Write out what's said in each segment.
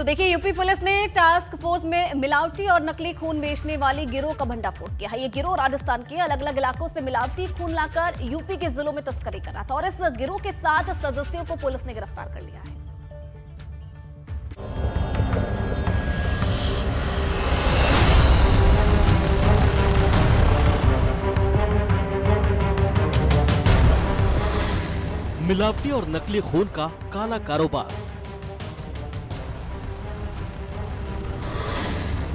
तो देखिए, UP police ने टास्क फोर्स में मिलावटी और नकली खून बेचने वाली गिरोह का भंडाफोड़ किया है। ये गिरोह राजस्थान के अलग अलग इलाकों से मिलावटी खून लाकर यूपी के जिलों में तस्करी कर रहा था और इस गिरोह के 7 सदस्यों को पुलिस ने गिरफ्तार कर लिया है। मिलावटी और नकली खून का काला कारोबार।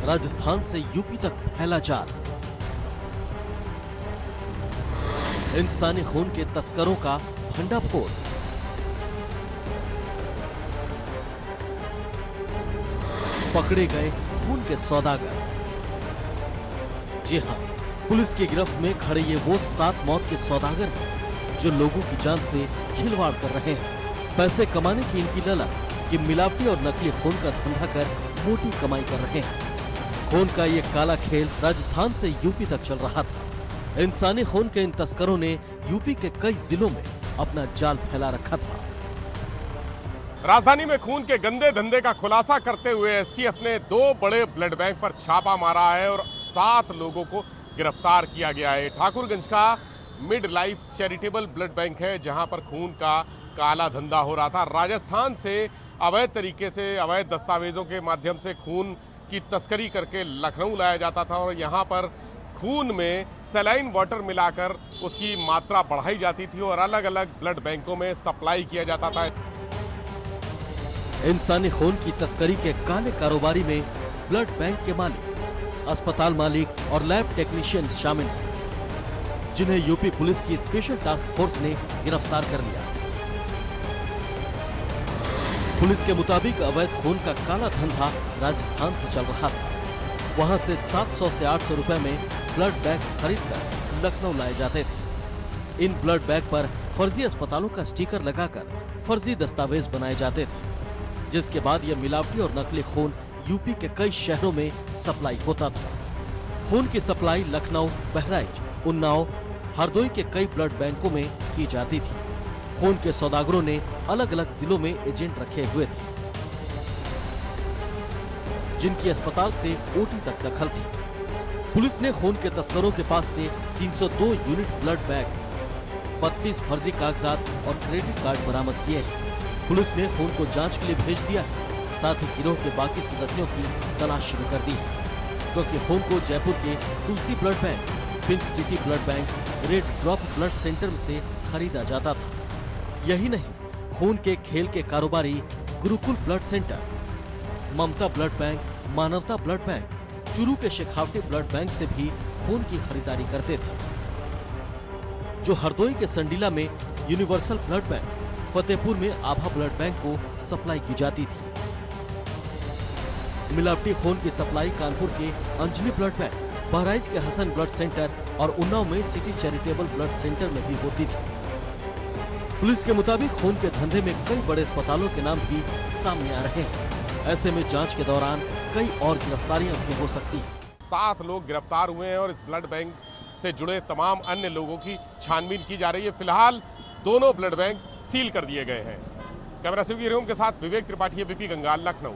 राजस्थान से यूपी तक फैला जाल। इंसानी खून के तस्करों का भंडाफोड़। पकड़े गए खून के सौदागर। जी हां, पुलिस की गिरफ्त में खड़े ये वो 7 मौत के सौदागर हैं जो लोगों की जान से खिलवाड़ कर रहे हैं। पैसे कमाने की इनकी ललक कि मिलावटी और नकली खून का धंधा कर मोटी कमाई कर रहे हैं। खून का ये काला खेल राजस्थान से यूपी तक चल रहा था। इंसानी खून के इन तस्करों ने यूपी के कई जिलों में अपना जाल फैला रखा था। राजधानी में खून के गंदे धंधे का खुलासा करते हुए एसटीएफ ने 2 बड़े ब्लड बैंक पर छापा मारा है और 7 लोगों को गिरफ्तार किया गया है। ठाकुरगंज का mid life charitable blood bank है जहां पर खून का काला धंधा हो रहा था। राजस्थान से अवैध तरीके से, अवैध दस्तावेजों के माध्यम से खून की तस्करी करके लखनऊ लाया जाता था और यहां पर खून में सलाइन वाटर मिलाकर उसकी मात्रा बढ़ाई जाती थी और अलग अलग ब्लड बैंकों में सप्लाई किया जाता था। इंसानी खून की तस्करी के काले कारोबारी में ब्लड बैंक के मालिक, अस्पताल मालिक और लैब टेक्नीशियन शामिल हैं, जिन्हें यूपी पुलिस की स्पेशल टास्क फोर्स ने गिरफ्तार कर लिया। पुलिस के मुताबिक अवैध खून का काला धंधा राजस्थान से चल रहा था। वहां से 700 से 800 रुपए में ब्लड बैंक खरीदकर लखनऊ लाए जाते थे। इन ब्लड बैंक पर फर्जी अस्पतालों का स्टिकर लगाकर फर्जी दस्तावेज बनाए जाते थे, जिसके बाद यह मिलावटी और नकली खून यूपी के कई शहरों में सप्लाई होता था। खून की सप्लाई लखनऊ, बहराइच, उन्नाव, हरदोई के कई ब्लड बैंकों में की जाती थी। खून के सौदागरों ने अलग अलग जिलों में एजेंट रखे हुए थे, जिनकी अस्पताल से ओटी तक दखल थी। पुलिस ने खून के तस्करों के पास से 302 यूनिट ब्लड बैग, 32 फर्जी कागजात और क्रेडिट कार्ड बरामद किए हैं। पुलिस ने खून को जांच के लिए भेज दिया है। साथ ही गिरोह के बाकी सदस्यों की तलाश शुरू कर दी है, क्योंकि खून को जयपुर के Tulsi blood bank, pink city blood bank, red drop blood centre से खरीदा जाता था। यही नहीं, खून के खेल के कारोबारी गुरुकुल ब्लड सेंटर, ममता ब्लड बैंक, मानवता ब्लड बैंक, चुरू के शेखावटी ब्लड बैंक से भी खून की खरीदारी करते थे। जो हरदोई के संडीला में यूनिवर्सल ब्लड बैंक, फतेहपुर में आभा ब्लड बैंक को सप्लाई की जाती थी। मिलावटी खून की सप्लाई कानपुर के अंजलि ब्लड बैंक, बहराइच के हसन ब्लड सेंटर और उन्नाव में सिटी चैरिटेबल ब्लड सेंटर में भी होती थी। पुलिस के मुताबिक खून के धंधे में कई बड़े अस्पतालों के नाम भी सामने आ रहे हैं। ऐसे में जांच के दौरान कई और गिरफ्तारियां भी हो सकती हैं। 7 लोग गिरफ्तार हुए हैं और इस ब्लड बैंक से जुड़े तमाम अन्य लोगों की छानबीन की जा रही है। फिलहाल दोनों ब्लड बैंक सील कर दिए गए हैं। कैमरा सिटी के साथ विवेक त्रिपाठी, एबीपी गंगाल, लखनऊ।